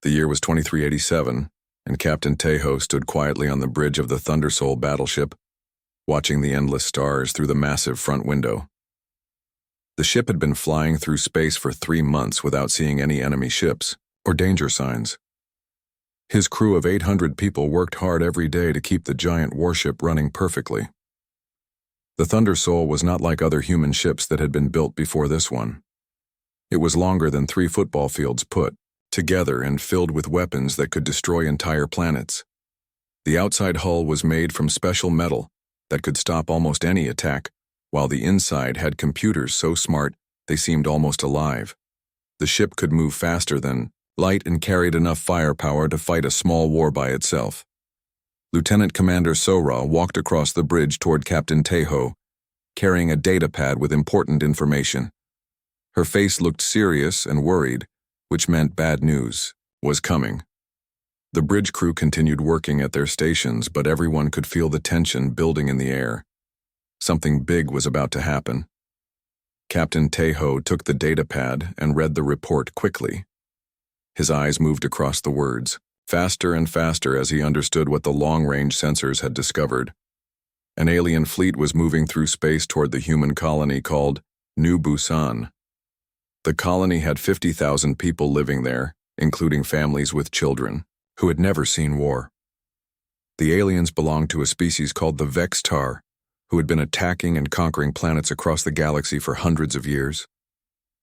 The year was 2387, and Captain Tejo stood quietly on the bridge of the Thundersoul battleship, watching the endless stars through the massive front window. The ship had been flying through space for 3 months without seeing any enemy ships or danger signs. His crew of 800 people worked hard every day to keep the giant warship running perfectly. The Thundersoul was not like other human ships that had been built before this one. It was longer than 3 football fields put together and filled with weapons that could destroy entire planets. The outside hull was made from special metal that could stop almost any attack, while the inside had computers so smart they seemed almost alive. The ship could move faster than light and carried enough firepower to fight a small war by itself. Lieutenant Commander Sora walked across the bridge toward Captain Tejo, carrying a data pad with important information. Her face looked serious and worried, which meant bad news was coming. The bridge crew continued working at their stations, but everyone could feel the tension building in the air. Something big was about to happen. Captain Tejo took the data pad and read the report quickly. His eyes moved across the words, faster and faster as he understood what the long-range sensors had discovered. An alien fleet was moving through space toward the human colony called New Busan. The colony had 50,000 people living there, including families with children, who had never seen war. The aliens belonged to a species called the Vextar, who had been attacking and conquering planets across the galaxy for hundreds of years.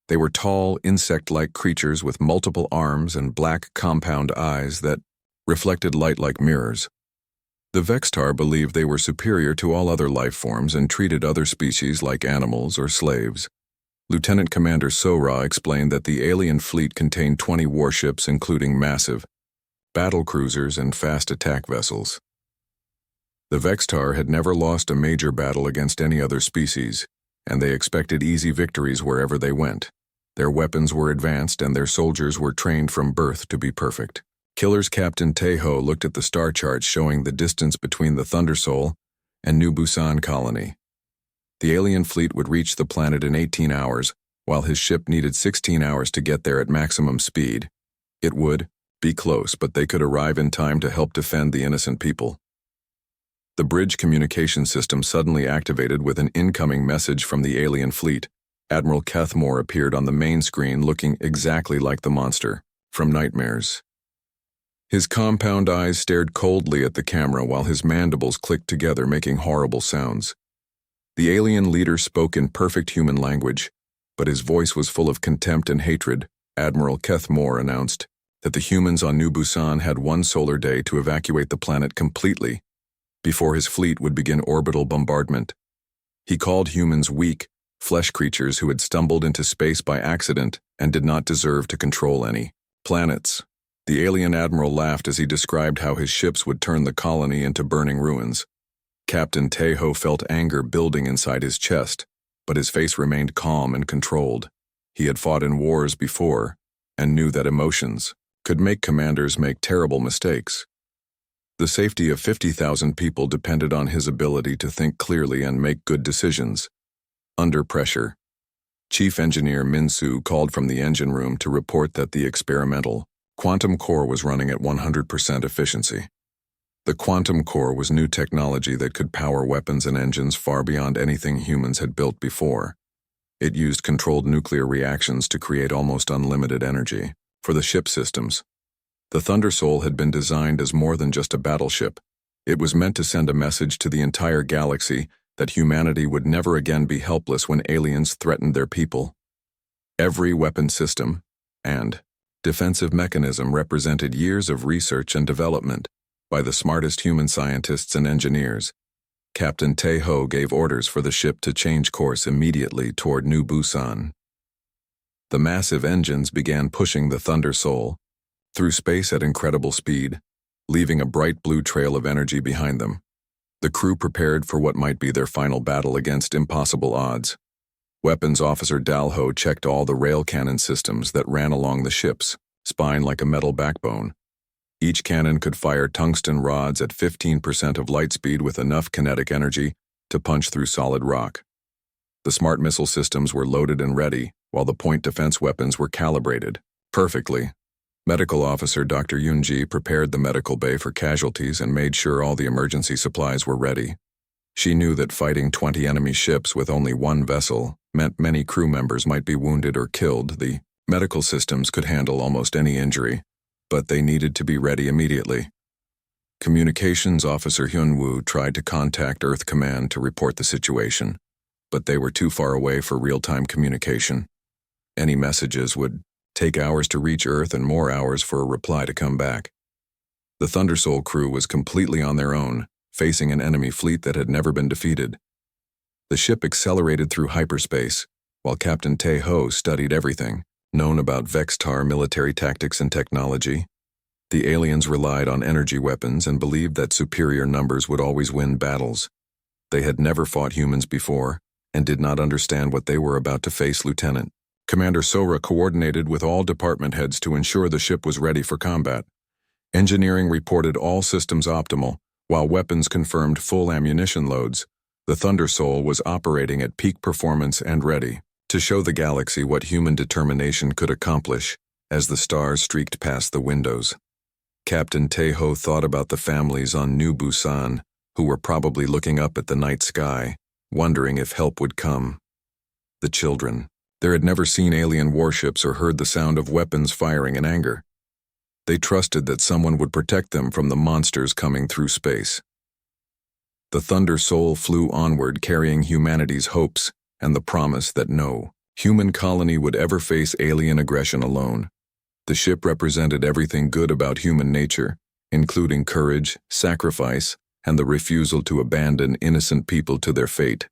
They were tall, insect-like creatures with multiple arms and black compound eyes that reflected light like mirrors. The Vextar believed they were superior to all other life forms and treated other species like animals or slaves. Lieutenant Commander Sora explained that the alien fleet contained 20 warships, including massive battle cruisers and fast attack vessels. The Vextar had never lost a major battle against any other species, and they expected easy victories wherever they went. Their weapons were advanced and their soldiers were trained from birth to be perfect. Killer's Captain Tejo looked at the star charts showing the distance between the Thundersoul and New Busan colony. The alien fleet would reach the planet in 18 hours, while his ship needed 16 hours to get there at maximum speed. It would be close, but they could arrive in time to help defend the innocent people. The bridge communication system suddenly activated with an incoming message from the alien fleet. Admiral Kethmore appeared on the main screen looking exactly like the monster from Nightmares. His compound eyes stared coldly at the camera while his mandibles clicked together, making horrible sounds. The alien leader spoke in perfect human language, but his voice was full of contempt and hatred. Admiral Kethmore announced that the humans on New Busan had 1 solar day to evacuate the planet completely before his fleet would begin orbital bombardment. He called humans weak, flesh creatures who had stumbled into space by accident and did not deserve to control any planets. The alien admiral laughed as he described how his ships would turn the colony into burning ruins. Captain Tejo felt anger building inside his chest, but his face remained calm and controlled. He had fought in wars before and knew that emotions could make commanders make terrible mistakes. The safety of 50,000 people depended on his ability to think clearly and make good decisions. Under pressure, Chief Engineer Minsu called from the engine room to report that the experimental quantum core was running at 100% efficiency. The quantum core was new technology that could power weapons and engines far beyond anything humans had built before. It used controlled nuclear reactions to create almost unlimited energy for the ship systems. The Thundersoul had been designed as more than just a battleship. It was meant to send a message to the entire galaxy that humanity would never again be helpless when aliens threatened their people. Every weapon system and defensive mechanism represented years of research and development by the smartest human scientists and engineers. Captain Tejo gave orders for the ship to change course immediately toward New Busan. The massive engines began pushing the Thundersoul through space at incredible speed, leaving a bright blue trail of energy behind them. The crew prepared for what might be their final battle against impossible odds. Weapons Officer Dalho checked all the rail cannon systems that ran along the ship's spine like a metal backbone. Each cannon could fire tungsten rods at 15% of light speed with enough kinetic energy to punch through solid rock. The smart missile systems were loaded and ready, while the point defense weapons were calibrated perfectly. Medical officer Dr. Yunji prepared the medical bay for casualties and made sure all the emergency supplies were ready. She knew that fighting 20 enemy ships with only one vessel meant many crew members might be wounded or killed. The medical systems could handle almost any injury, but they needed to be ready immediately. Communications officer Hyunwoo tried to contact Earth Command to report the situation, but they were too far away for real-time communication. Any messages would take hours to reach Earth and more hours for a reply to come back. The Thundersoul crew was completely on their own, facing an enemy fleet that had never been defeated. The ship accelerated through hyperspace, while Captain Tae-ho studied everything known about Vextar military tactics and technology. The aliens relied on energy weapons and believed that superior numbers would always win battles. They had never fought humans before and did not understand what they were about to face. Lieutenant Commander Sora coordinated with all department heads to ensure the ship was ready for combat. Engineering reported all systems optimal, while weapons confirmed full ammunition loads. The Thundersoul was operating at peak performance and ready to show the galaxy what human determination could accomplish as the stars streaked past the windows. Captain Tae-ho thought about the families on New Busan, who were probably looking up at the night sky, wondering if help would come. The children. They had never seen alien warships or heard the sound of weapons firing in anger. They trusted that someone would protect them from the monsters coming through space. The Thundersoul flew onward, carrying humanity's hopes and the promise that no human colony would ever face alien aggression alone. The ship represented everything good about human nature, including courage, sacrifice, and the refusal to abandon innocent people to their fate.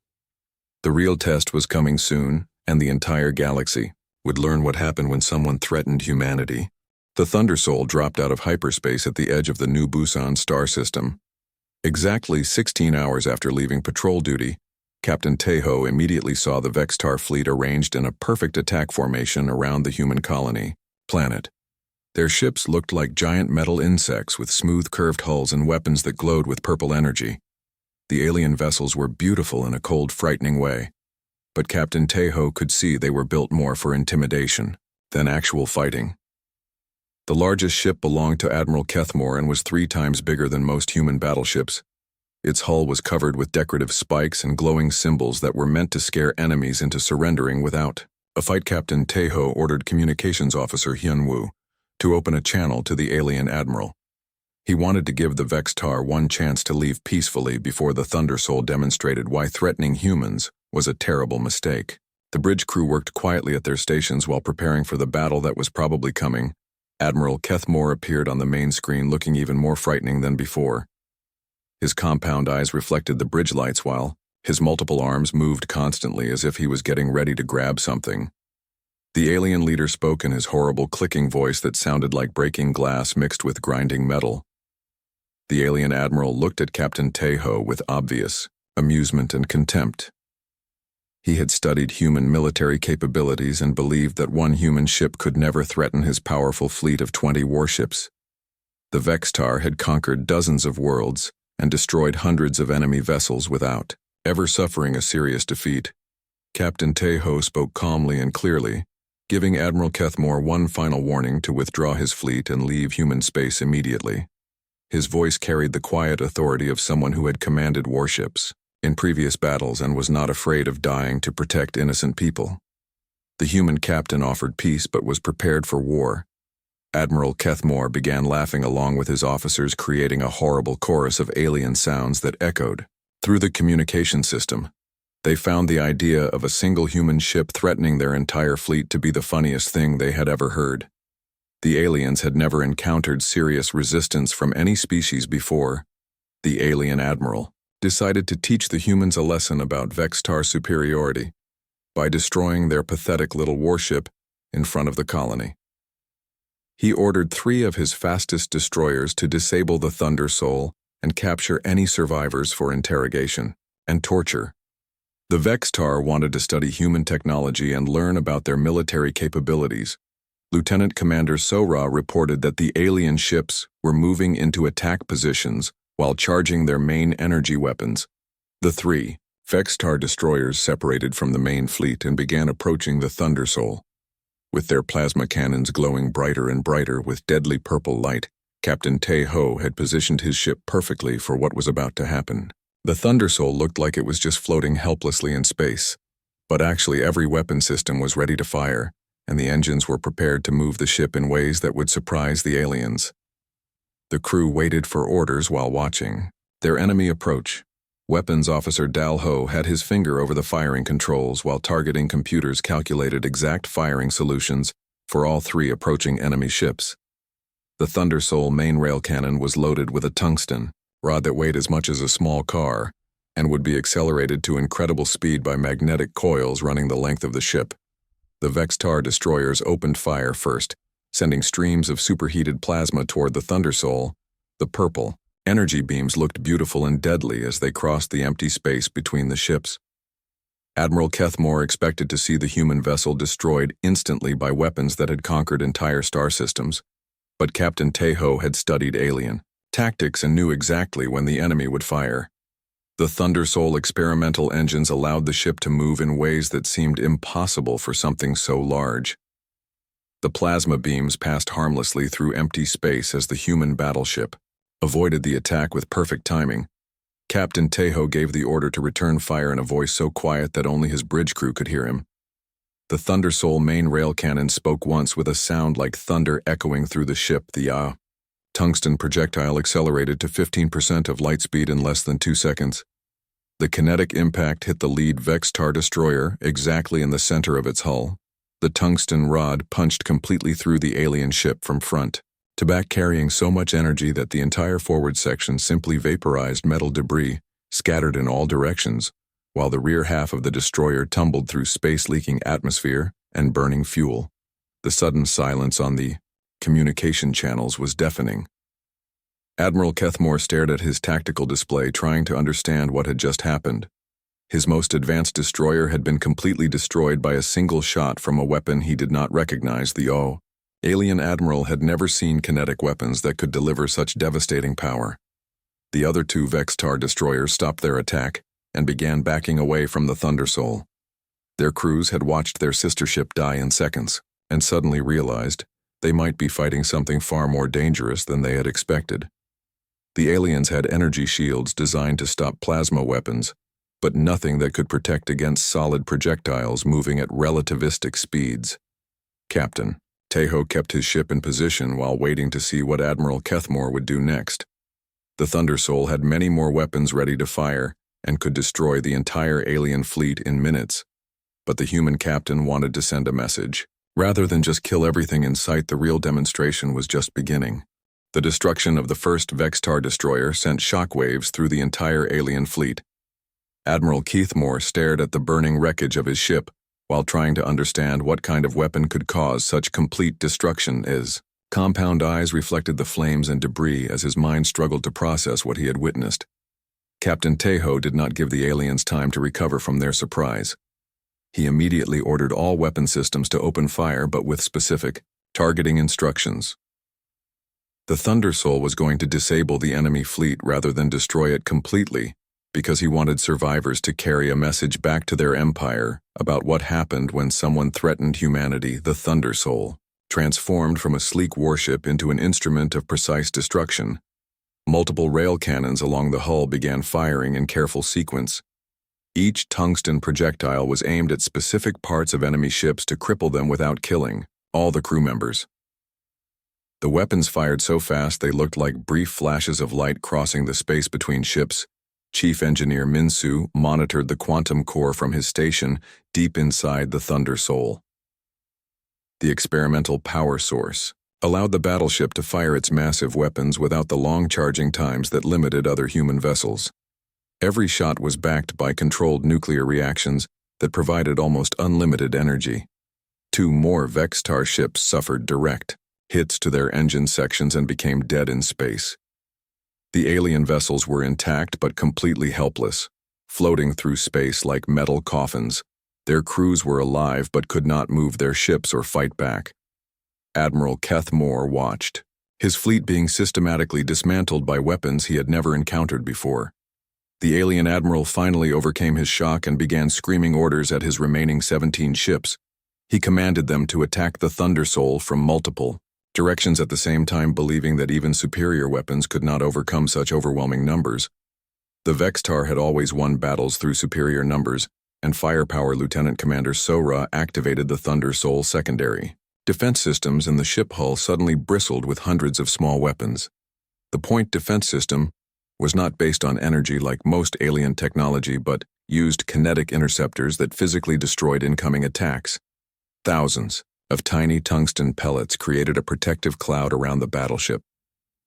The real test was coming soon, and the entire galaxy would learn what happened when someone threatened humanity. The Thundersoul dropped out of hyperspace at the edge of the New Busan star system. Exactly 16 hours after leaving patrol duty, Captain Tae-ho immediately saw the Vextar fleet arranged in a perfect attack formation around the human colony planet. Their ships looked like giant metal insects with smooth curved hulls and weapons that glowed with purple energy. The alien vessels were beautiful in a cold, frightening way, but Captain Tae-ho could see they were built more for intimidation than actual fighting. The largest ship belonged to Admiral Kethmore and was 3 times bigger than most human battleships. Its hull was covered with decorative spikes and glowing symbols that were meant to scare enemies into surrendering without a fight. Captain Tae-ho ordered Communications Officer Hyunwoo to open a channel to the alien admiral. He wanted to give the Vextar one chance to leave peacefully before the Thundersoul demonstrated why threatening humans was a terrible mistake. The bridge crew worked quietly at their stations while preparing for the battle that was probably coming. Admiral Kethmore appeared on the main screen looking even more frightening than before. His compound eyes reflected the bridge lights while his multiple arms moved constantly as if he was getting ready to grab something. The alien leader spoke in his horrible clicking voice that sounded like breaking glass mixed with grinding metal. The alien admiral looked at Captain Tae-ho with obvious amusement and contempt. He had studied human military capabilities and believed that one human ship could never threaten his powerful fleet of 20 warships. The Vextar had conquered dozens of worlds and destroyed hundreds of enemy vessels without ever suffering a serious defeat. Captain Tae-ho spoke calmly and clearly, giving Admiral Kethmore one final warning to withdraw his fleet and leave human space immediately. His voice carried the quiet authority of someone who had commanded warships in previous battles and was not afraid of dying to protect innocent people. The human captain offered peace but was prepared for war. Admiral Kethmore began laughing along with his officers, creating a horrible chorus of alien sounds that echoed through the communication system. They found the idea of a single human ship threatening their entire fleet to be the funniest thing they had ever heard. The aliens had never encountered serious resistance from any species before. The alien admiral decided to teach the humans a lesson about Vextar superiority by destroying their pathetic little warship in front of the colony. He ordered 3 of his fastest destroyers to disable the Thundersoul and capture any survivors for interrogation and torture. The Vextar wanted to study human technology and learn about their military capabilities. Lieutenant Commander Sora reported that the alien ships were moving into attack positions while charging their main energy weapons. The 3 Vextar destroyers separated from the main fleet and began approaching the Thundersoul. With their plasma cannons glowing brighter and brighter with deadly purple light, Captain Tae-ho had positioned his ship perfectly for what was about to happen. The Thundersoul looked like it was just floating helplessly in space, but actually every weapon system was ready to fire, and the engines were prepared to move the ship in ways that would surprise the aliens. The crew waited for orders while watching their enemy approach. Weapons Officer Dal-ho had his finger over the firing controls while targeting computers calculated exact firing solutions for all three approaching enemy ships. The Thundersoul main rail cannon was loaded with a tungsten rod that weighed as much as a small car and would be accelerated to incredible speed by magnetic coils running the length of the ship. The Vextar destroyers opened fire first, sending streams of superheated plasma toward the Thundersoul. The purple energy beams looked beautiful and deadly as they crossed the empty space between the ships. Admiral Kethmore expected to see the human vessel destroyed instantly by weapons that had conquered entire star systems, but Captain Tae-ho had studied alien tactics and knew exactly when the enemy would fire. The Thundersoul experimental engines allowed the ship to move in ways that seemed impossible for something so large. The plasma beams passed harmlessly through empty space as the human battleship avoided the attack with perfect timing. Captain Tae-ho gave the order to return fire in a voice so quiet that only his bridge crew could hear him. The Thundersoul main rail cannon spoke once with a sound like thunder echoing through the ship. The tungsten projectile accelerated to 15% of light speed in less than 2 seconds. The kinetic impact hit the lead Vextar destroyer exactly in the center of its hull. The tungsten rod punched completely through the alien ship from front to back, carrying so much energy that the entire forward section simply vaporized metal debris scattered in all directions, while the rear half of the destroyer tumbled through space-leaking atmosphere and burning fuel. The sudden silence on the communication channels was deafening. Admiral Kethmore stared at his tactical display, trying to understand what had just happened. His most advanced destroyer had been completely destroyed by a single shot from a weapon he did not recognize. The alien admiral had never seen kinetic weapons that could deliver such devastating power. The other two Vextar destroyers stopped their attack and began backing away from the Thundersoul. Their crews had watched their sister ship die in seconds and suddenly realized they might be fighting something far more dangerous than they had expected. The aliens had energy shields designed to stop plasma weapons, but nothing that could protect against solid projectiles moving at relativistic speeds. Captain Tae-ho kept his ship in position while waiting to see what Admiral Kethmore would do next. The Thundersoul had many more weapons ready to fire and could destroy the entire alien fleet in minutes, but the human captain wanted to send a message. Rather than just kill everything in sight, the real demonstration was just beginning. The destruction of the first Vextar destroyer sent shockwaves through the entire alien fleet. Admiral Kethmore stared at the burning wreckage of his ship while trying to understand what kind of weapon could cause such complete destruction. His compound eyes reflected the flames and debris as his mind struggled to process what he had witnessed. Captain Tae-ho did not give the aliens time to recover from their surprise. He immediately ordered all weapon systems to open fire, but with specific targeting instructions. The Thundersoul was going to disable the enemy fleet rather than destroy it completely, because he wanted survivors to carry a message back to their empire about what happened when someone threatened humanity. The Thundersoul transformed from a sleek warship into an instrument of precise destruction. Multiple rail cannons along the hull began firing in careful sequence. Each tungsten projectile was aimed at specific parts of enemy ships to cripple them without killing all the crew members. The weapons fired so fast they looked like brief flashes of light crossing the space between ships. Chief Engineer Minsu monitored the quantum core from his station deep inside the Thundersoul. The experimental power source allowed the battleship to fire its massive weapons without the long charging times that limited other human vessels. Every shot was backed by controlled nuclear reactions that provided almost unlimited energy. 2 more Vextar ships suffered direct hits to their engine sections and became dead in space. The alien vessels were intact but completely helpless, floating through space like metal coffins. Their crews were alive but could not move their ships or fight back. Admiral Kethmore watched, his fleet being systematically dismantled by weapons he had never encountered before. The alien admiral finally overcame his shock and began screaming orders at his remaining 17 ships. He commanded them to attack the Thunder Soul from multiple directions, at the same time believing that even superior weapons could not overcome such overwhelming numbers. The Vextar had always won battles through superior numbers, and firepower. Lieutenant Commander Sora activated the Thunder Soul secondary defense systems, and the ship hull suddenly bristled with hundreds of small weapons. The point defense system was not based on energy like most alien technology, but used kinetic interceptors that physically destroyed incoming attacks. Thousands of tiny tungsten pellets created a protective cloud around the battleship.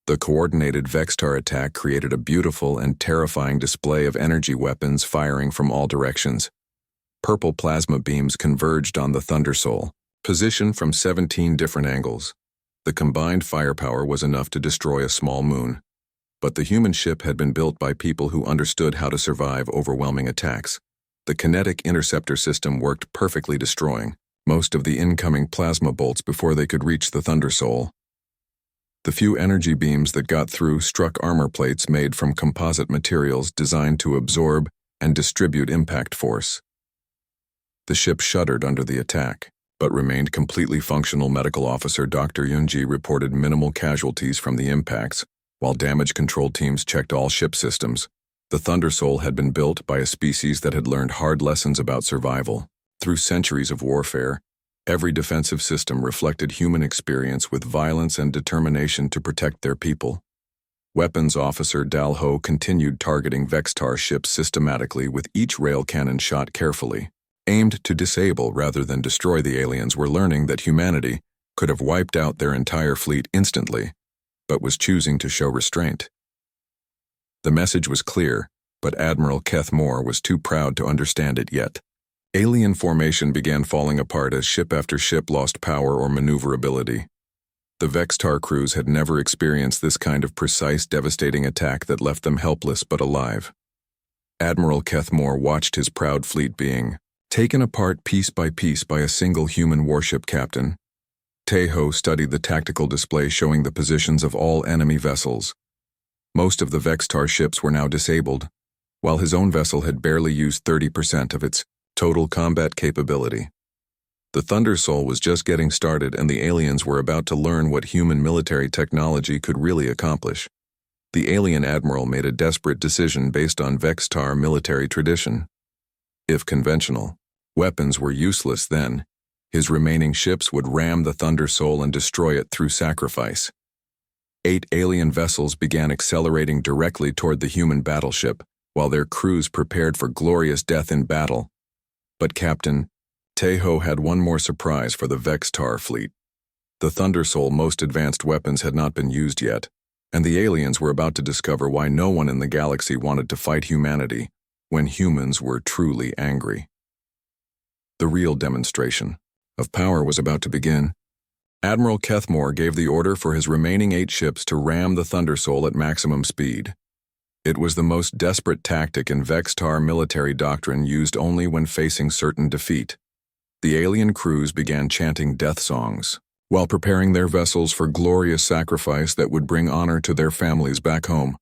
The coordinated Vextar attack created a beautiful and terrifying display of energy weapons firing from all directions. Purple plasma beams converged on the Thunder Soul, positioned from 17 different angles. The combined firepower was enough to destroy a small moon. But the human ship had been built by people who understood how to survive overwhelming attacks. The kinetic interceptor system worked perfectly, destroying most of the incoming plasma bolts before they could reach the Thunder Soul. The few energy beams that got through struck armor plates made from composite materials designed to absorb and distribute impact force. The ship shuddered under the attack, but remained completely functional. Medical officer Dr. Yunji reported minimal casualties from the impacts, while damage control teams checked all ship systems. The Thunder Soul had been built by a species that had learned hard lessons about survival. Through centuries of warfare, every defensive system reflected human experience with violence and determination to protect their people. Weapons officer Dalho continued targeting Vextar ships systematically, with each rail cannon shot carefully, aimed to disable rather than destroy. The aliens were learning that humanity could have wiped out their entire fleet instantly, but was choosing to show restraint. The message was clear, but Admiral Keth Moore was too proud to understand it yet. Alien formation began falling apart as ship after ship lost power or maneuverability. The Vextar crews had never experienced this kind of precise, devastating attack that left them helpless but alive. Admiral Keth Moore watched his proud fleet being taken apart piece by piece by a single human warship captain. Tejo studied the tactical display showing the positions of all enemy vessels. Most of the Vextar ships were now disabled, while his own vessel had barely used 30% of its total combat capability. The Thunder Soul was just getting started, and the aliens were about to learn what human military technology could really accomplish. The alien admiral made a desperate decision based on Vextar military tradition. If conventional weapons were useless, then his remaining ships would ram the Thunder Soul and destroy it through sacrifice. 8 alien vessels began accelerating directly toward the human battleship, while their crews prepared for glorious death in battle. But Captain Tejo had one more surprise for the Vextar fleet. The Thunder Soul most advanced weapons had not been used yet, and the aliens were about to discover why no one in the galaxy wanted to fight humanity when humans were truly angry. The real demonstration of power was about to begin. Admiral Keth Moore gave the order for his remaining 8 ships to ram the Thunder Soul at maximum speed. It was the most desperate tactic in Vextar military doctrine, used only when facing certain defeat. The alien crews began chanting death songs while preparing their vessels for glorious sacrifice that would bring honor to their families back home.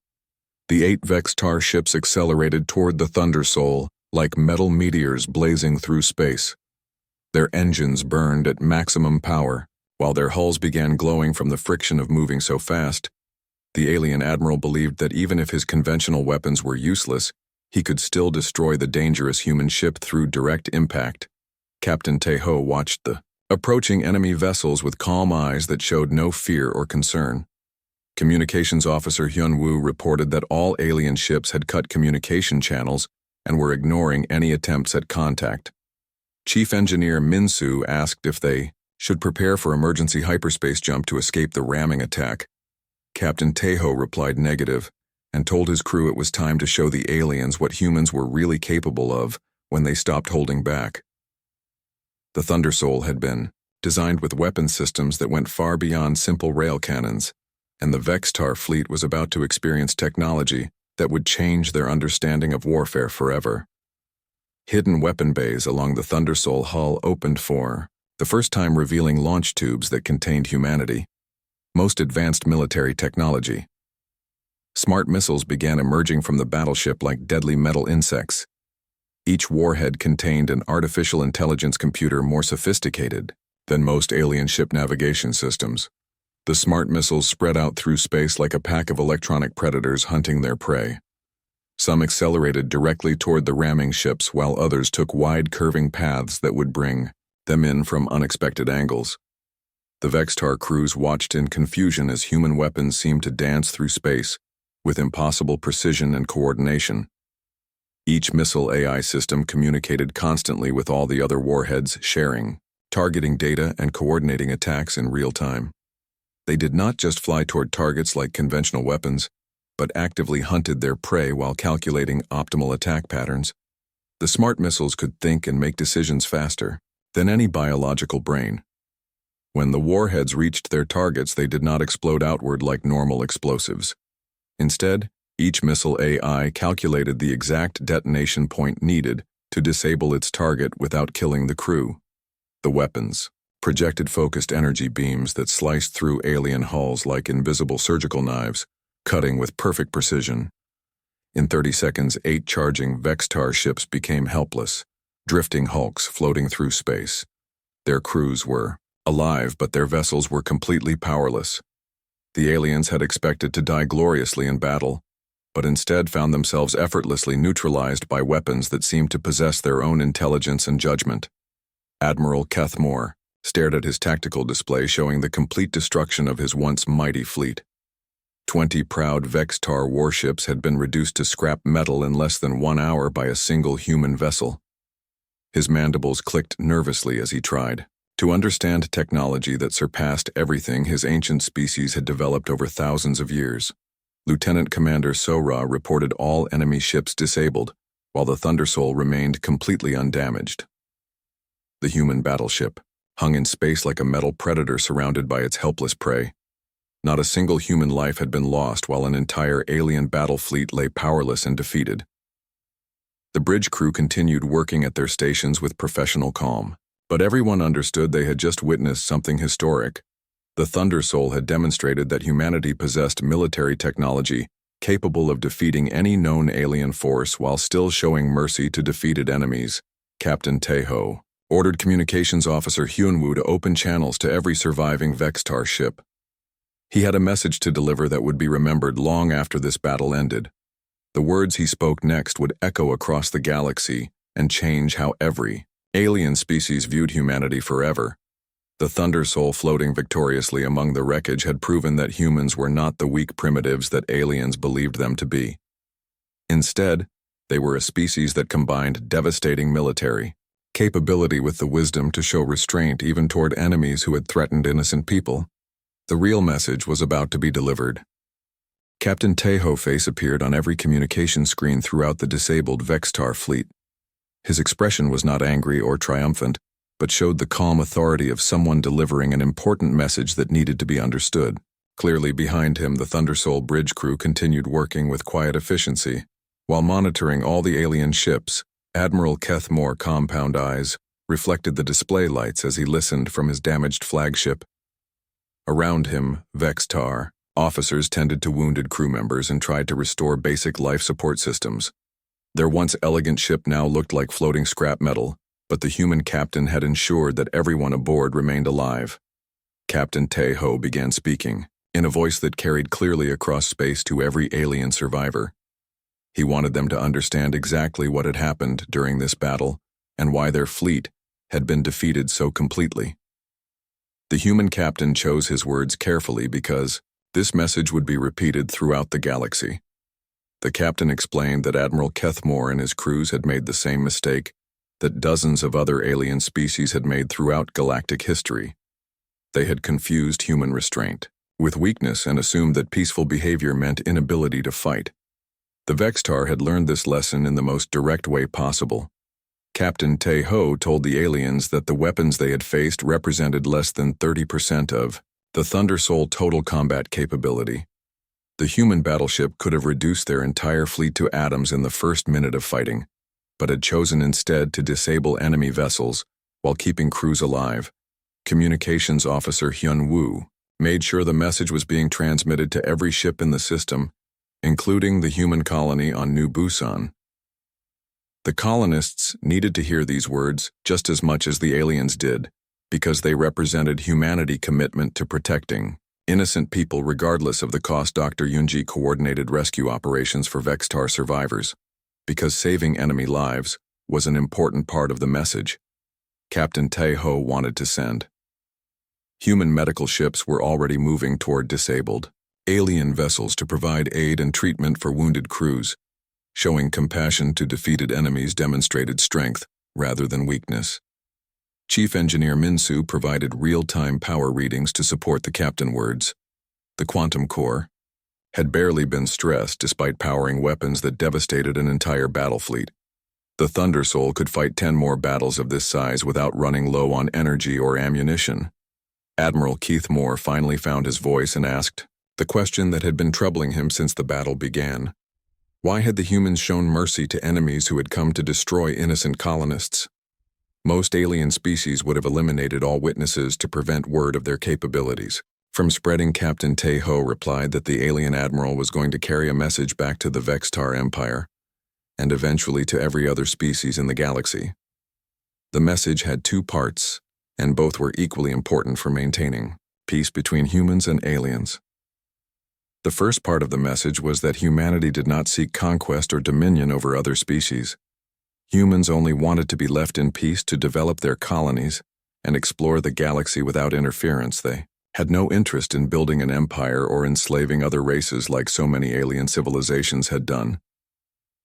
The 8 Vextar ships accelerated toward the Thunder Soul like metal meteors blazing through space. Their engines burned at maximum power, while their hulls began glowing from the friction of moving so fast. The alien admiral believed that even if his conventional weapons were useless, he could still destroy the dangerous human ship through direct impact. Captain Tejo watched the approaching enemy vessels with calm eyes that showed no fear or concern. Communications officer Hyun Woo reported that all alien ships had cut communication channels and were ignoring any attempts at contact. Chief Engineer Min-soo asked if they should prepare for emergency hyperspace jump to escape the ramming attack. Captain Tejo replied negative and told his crew it was time to show the aliens what humans were really capable of when they stopped holding back. The Thunder Soul had been designed with weapon systems that went far beyond simple rail cannons, and the Vextar fleet was about to experience technology that would change their understanding of warfare forever. Hidden weapon bays along the Thunder Soul hull opened for the first time, revealing launch tubes that contained humanity. Most advanced military technology. Smart missiles began emerging from the battleship like deadly metal insects. Each warhead contained an artificial intelligence computer more sophisticated than most alien ship navigation systems. The smart missiles spread out through space like a pack of electronic predators hunting their prey. Some accelerated directly toward the ramming ships, while others took wide curving paths that would bring them in from unexpected angles. The Vextar crews watched in confusion as human weapons seemed to dance through space with impossible precision and coordination. Each missile AI system communicated constantly with all the other warheads, sharing, targeting data, and coordinating attacks in real time. They did not just fly toward targets like conventional weapons, but actively hunted their prey while calculating optimal attack patterns. The smart missiles could think and make decisions faster than any biological brain. When the warheads reached their targets, they did not explode outward like normal explosives. Instead, each missile AI calculated the exact detonation point needed to disable its target without killing the crew. The weapons projected focused energy beams that sliced through alien hulls like invisible surgical knives, cutting with perfect precision. In 30 seconds, 8 charging Vextar ships became helpless, drifting hulks floating through space. Their crews were alive, but their vessels were completely powerless. The aliens had expected to die gloriously in battle, but instead found themselves effortlessly neutralized by weapons that seemed to possess their own intelligence and judgment. Admiral Kethmore stared at his tactical display showing the complete destruction of his once mighty fleet. 20 proud Vextar warships had been reduced to scrap metal in less than 1 hour by a single human vessel. His mandibles clicked nervously as he tried to understand technology that surpassed everything his ancient species had developed over thousands of years. Lieutenant Commander Sora reported all enemy ships disabled, while the Thundersoul remained completely undamaged. The human battleship hung in space like a metal predator surrounded by its helpless prey. Not a single human life had been lost, while an entire alien battle fleet lay powerless and defeated. The bridge crew continued working at their stations with professional calm, but everyone understood they had just witnessed something historic. The Thundersoul had demonstrated that humanity possessed military technology capable of defeating any known alien force while still showing mercy to defeated enemies. Captain Taeho ordered Communications Officer Hyunwoo to open channels to every surviving Vextar ship. He had a message to deliver that would be remembered long after this battle ended. The words he spoke next would echo across the galaxy and change how every alien species viewed humanity forever. The Thundersoul floating victoriously among the wreckage had proven that humans were not the weak primitives that aliens believed them to be. Instead, they were a species that combined devastating military capability with the wisdom to show restraint even toward enemies who had threatened innocent people. The real message was about to be delivered. Captain Taeho's face appeared on every communication screen throughout the disabled Vextar fleet. His expression was not angry or triumphant, but showed the calm authority of someone delivering an important message that needed to be understood. Clearly behind him, the Thundersoul bridge crew continued working with quiet efficiency. While monitoring all the alien ships, Admiral Kethmore's compound eyes reflected the display lights as he listened from his damaged flagship. Around him, Vextar officers tended to wounded crew members and tried to restore basic life support systems. Their once elegant ship now looked like floating scrap metal, but the human captain had ensured that everyone aboard remained alive. Captain Taeho began speaking, in a voice that carried clearly across space to every alien survivor. He wanted them to understand exactly what had happened during this battle and why their fleet had been defeated so completely. The human captain chose his words carefully because this message would be repeated throughout the galaxy. The captain explained that Admiral Kethmore and his crews had made the same mistake that dozens of other alien species had made throughout galactic history. They had confused human restraint with weakness and assumed that peaceful behavior meant inability to fight. The Vextar had learned this lesson in the most direct way possible. Captain Taeho told the aliens that the weapons they had faced represented less than 30% of the Thundersoul total combat capability. The human battleship could have reduced their entire fleet to atoms in the first minute of fighting, but had chosen instead to disable enemy vessels while keeping crews alive. Communications Officer Hyunwoo made sure the message was being transmitted to every ship in the system, including the human colony on New Busan. The colonists needed to hear these words just as much as the aliens did, because they represented humanity's commitment to protecting innocent people regardless of the cost. Dr. Yunji coordinated rescue operations for Vextar survivors, because saving enemy lives was an important part of the message Captain Tae-ho wanted to send. Human medical ships were already moving toward disabled alien vessels to provide aid and treatment for wounded crews. Showing compassion to defeated enemies demonstrated strength rather than weakness. Chief Engineer Minsu provided real-time power readings to support the captain words. The quantum core had barely been stressed despite powering weapons that devastated an entire battle fleet. The Thunder Soul could fight 10 more battles of this size without running low on energy or ammunition. Admiral Keith Moore finally found his voice and asked the question that had been troubling him since the battle began. Why had the humans shown mercy to enemies who had come to destroy innocent colonists? Most alien species would have eliminated all witnesses to prevent word of their capabilities from spreading. Captain Tae-ho replied that the alien admiral was going to carry a message back to the Vextar Empire, and eventually to every other species in the galaxy. The message had 2 parts, and both were equally important for maintaining peace between humans and aliens. The first part of the message was that humanity did not seek conquest or dominion over other species. Humans only wanted to be left in peace to develop their colonies and explore the galaxy without interference. They had no interest in building an empire or enslaving other races like so many alien civilizations had done.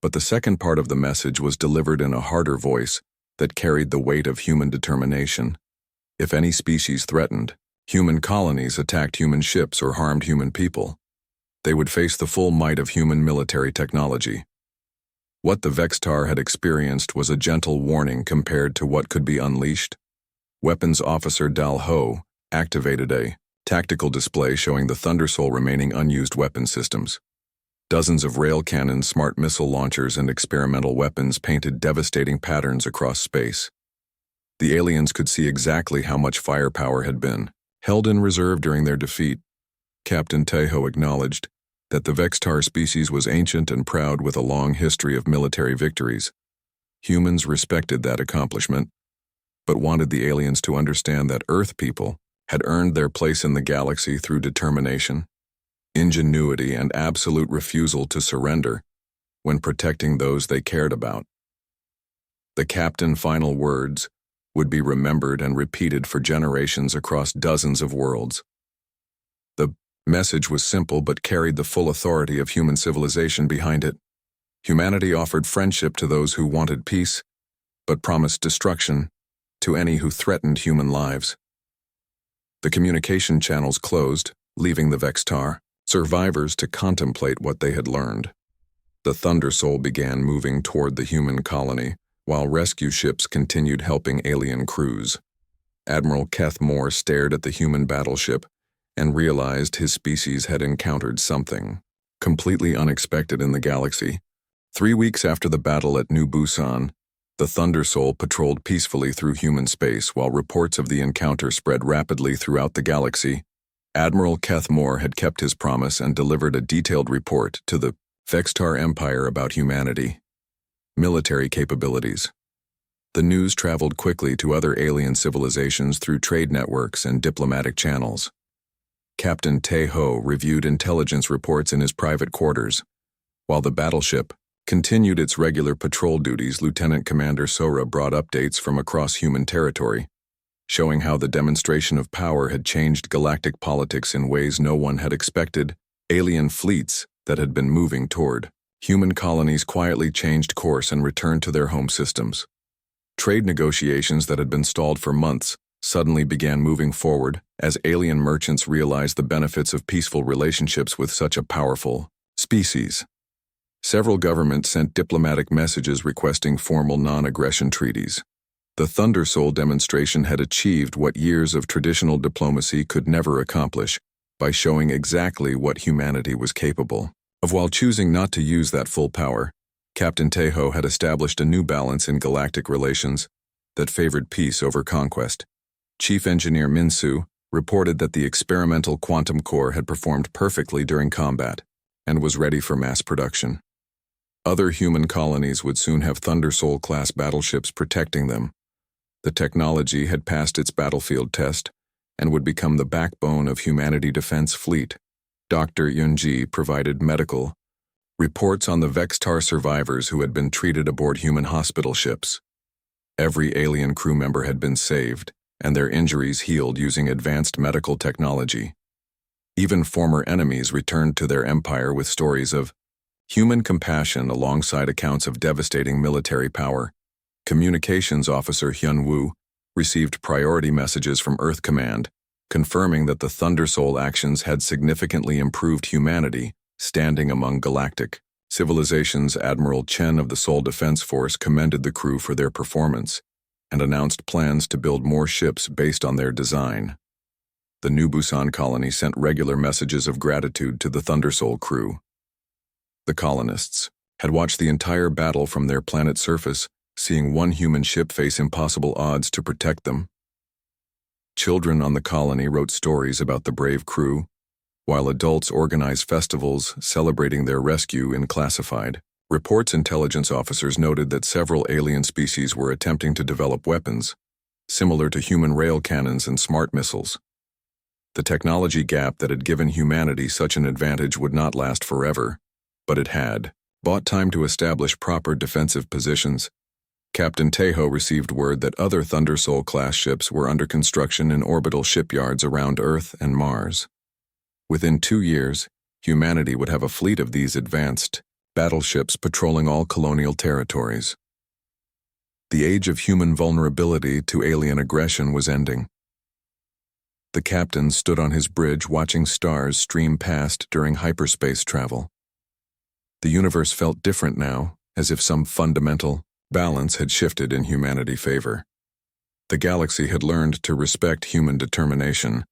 But the second part of the message was delivered in a harder voice that carried the weight of human determination. If any species threatened, human colonies attacked human ships or harmed human people, they would face the full might of human military technology. What the Vextar had experienced was a gentle warning compared to what could be unleashed. Weapons Officer Dal Ho activated a tactical display showing the Thundersoul remaining unused weapon systems. Dozens of rail cannons, smart missile launchers, and experimental weapons painted devastating patterns across space. The aliens could see exactly how much firepower had been held in reserve during their defeat. Captain Tae-ho acknowledged that the Vextar species was ancient and proud with a long history of military victories. Humans respected that accomplishment, but wanted the aliens to understand that Earth people had earned their place in the galaxy through determination, ingenuity, and absolute refusal to surrender when protecting those they cared about. The captain's final words would be remembered and repeated for generations across dozens of worlds. The message was simple but carried the full authority of human civilization behind it. Humanity offered friendship to those who wanted peace, but promised destruction to any who threatened human lives. The communication channels closed, leaving the Vextar survivors to contemplate what they had learned. The Thundersoul began moving toward the human colony, while rescue ships continued helping alien crews. Admiral Keith Moore stared at the human battleship and realized his species had encountered something completely unexpected in the galaxy. 3 weeks after the battle at New Busan, the Thundersoul patrolled peacefully through human space while reports of the encounter spread rapidly throughout the galaxy. Admiral Keith Moore had kept his promise and delivered a detailed report to the Vextar Empire about humanity. Military capabilities. The news traveled quickly to other alien civilizations through trade networks and diplomatic channels. Captain Tae-ho reviewed intelligence reports in his private quarters. While the battleship continued its regular patrol duties, Lieutenant Commander Sora brought updates from across human territory, showing how the demonstration of power had changed galactic politics in ways no one had expected. Alien fleets that had been moving toward human colonies quietly changed course and returned to their home systems. Trade negotiations that had been stalled for months suddenly began moving forward as alien merchants realized the benefits of peaceful relationships with such a powerful species. Several governments sent diplomatic messages requesting formal non-aggression treaties. The Thundersoul demonstration had achieved what years of traditional diplomacy could never accomplish by showing exactly what humanity was capable of. While choosing not to use that full power, Captain Tae-ho had established a new balance in galactic relations that favored peace over conquest. Chief Engineer Minsu reported that the experimental quantum core had performed perfectly during combat and was ready for mass production. Other human colonies would soon have Thundersoul-class battleships protecting them. The technology had passed its battlefield test and would become the backbone of humanity defense fleet. Dr. Yunji provided medical reports on the Vextar survivors who had been treated aboard human hospital ships. Every alien crew member had been saved, and their injuries healed using advanced medical technology. Even former enemies returned to their empire with stories of human compassion alongside accounts of devastating military power. Communications Officer Hyun Woo received priority messages from Earth Command, confirming that the Thundersoul actions had significantly improved humanity, standing among Galactic civilizations. Admiral Chen of the Seoul Defense Force commended the crew for their performance and announced plans to build more ships based on their design. The New Busan colony sent regular messages of gratitude to the Thundersoul crew. The colonists had watched the entire battle from their planet's surface, seeing one human ship face impossible odds to protect them. Children on the colony wrote stories about the brave crew, while adults organized festivals celebrating their rescue in classified reports. Intelligence officers noted that several alien species were attempting to develop weapons, similar to human rail cannons and smart missiles. The technology gap that had given humanity such an advantage would not last forever, but it had bought time to establish proper defensive positions. Captain Taeho received word that other Thundersoul-class ships were under construction in orbital shipyards around Earth and Mars. Within 2 years, humanity would have a fleet of these advanced battleships patrolling all colonial territories. The age of human vulnerability to alien aggression was ending. The captain stood on his bridge watching stars stream past during hyperspace travel. The universe felt different now, as if some fundamental balance had shifted in humanity's favor. The galaxy had learned to respect human determination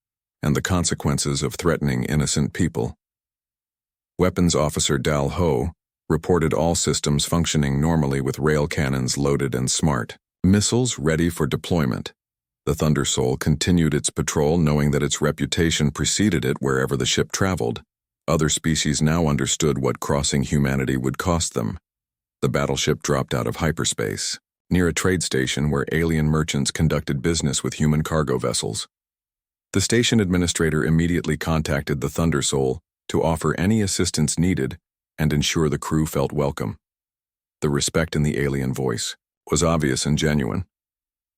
and the consequences of threatening innocent people. Weapons Officer Dal Ho reported all systems functioning normally with rail cannons loaded and smart missiles ready for deployment. The Thundersoul continued its patrol, knowing that its reputation preceded it wherever the ship traveled. Other species now understood what crossing humanity would cost them. The battleship dropped out of hyperspace, near a trade station where alien merchants conducted business with human cargo vessels. The station administrator immediately contacted the Thundersoul to offer any assistance needed and ensure the crew felt welcome. The respect in the alien voice was obvious and genuine.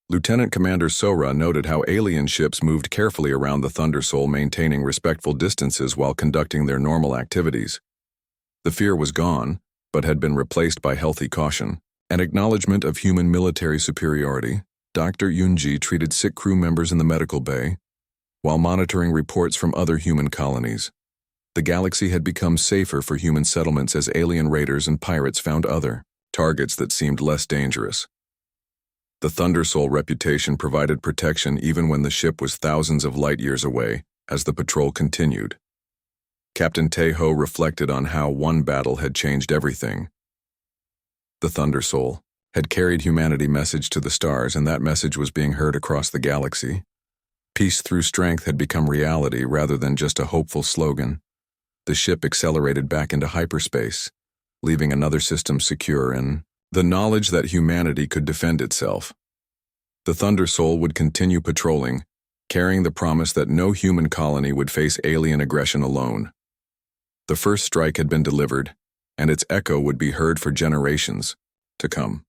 Lieutenant Commander Sora noted how alien ships moved carefully around the Thundersoul, maintaining respectful distances while conducting their normal activities. The fear was gone, but had been replaced by healthy caution. An acknowledgement of human military superiority. Dr. Yunji treated sick crew members in the medical bay, while monitoring reports from other human colonies. The galaxy had become safer for human settlements as alien raiders and pirates found other targets that seemed less dangerous. The Thundersoul reputation provided protection even when the ship was thousands of light years away as the patrol continued. Captain Taeho reflected on how one battle had changed everything. The Thundersoul had carried humanity's message to the stars, and that message was being heard across the galaxy. Peace through strength had become reality rather than just a hopeful slogan. The ship accelerated back into hyperspace, leaving another system secure in the knowledge that humanity could defend itself. The Thundersoul would continue patrolling, carrying the promise that no human colony would face alien aggression alone. The first strike had been delivered, and its echo would be heard for generations to come.